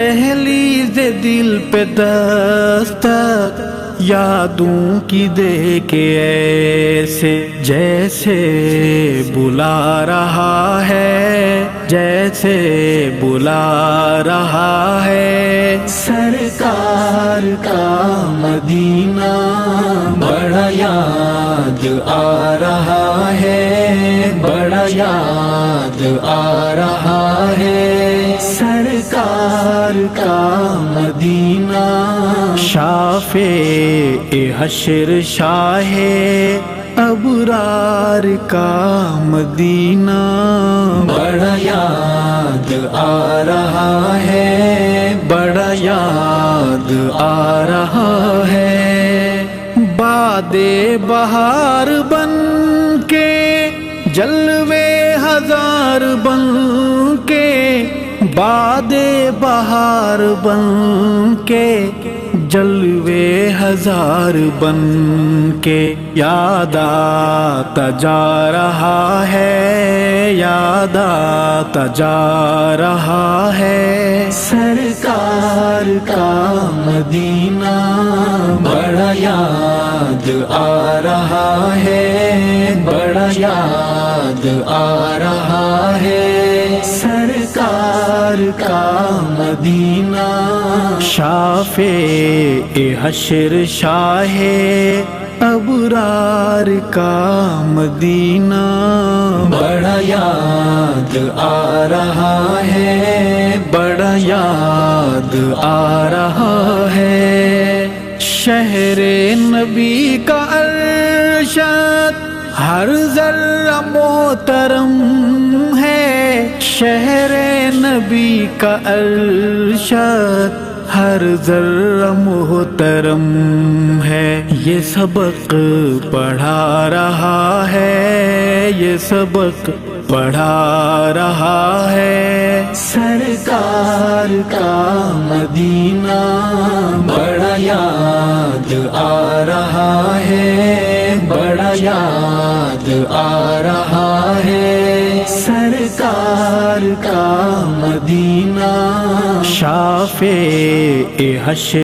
دہلیز دل پہ دستک یادوں کی دے کے ایسے جیسے بلا رہا ہے، جیسے بلا رہا ہے سرکار کا مدینہ بڑا یاد آ رہا ہے، بڑا یاد آ رہا ہے سرکار کا مدینہ، شافع حشر شاہ ابرار کا مدینہ بڑا یاد آ رہا ہے، بڑا یاد آ رہا ہے، باد بہار بن کے جلوے ہزار بن کے، باد بہار بن کے جلوے ہزار بن کے یاد آتا جا رہا ہے، یاد آتا جا رہا ہے سرکار کا مدینہ بڑا یاد آ رہا ہے، بڑا یاد آ رہا ہے سرکار کا مدینہ، شافع حشر شاہ ابرار کا مدینہ بڑا یاد آ رہا ہے، بڑا یاد آ رہا ہے، شہر نبی کا ارشاد ہر ذرہ محترم ہے، شہر نبی کا ارشاد ہر ذرہ محترم ہے، یہ سبق پڑھا رہا ہے، یہ سبق پڑھا رہا ہے سرکار کا مدینہ بڑا یاد آ رہا ہے، بڑا یاد آ رہا ہے سرکار کا مدینہ، شافع حشر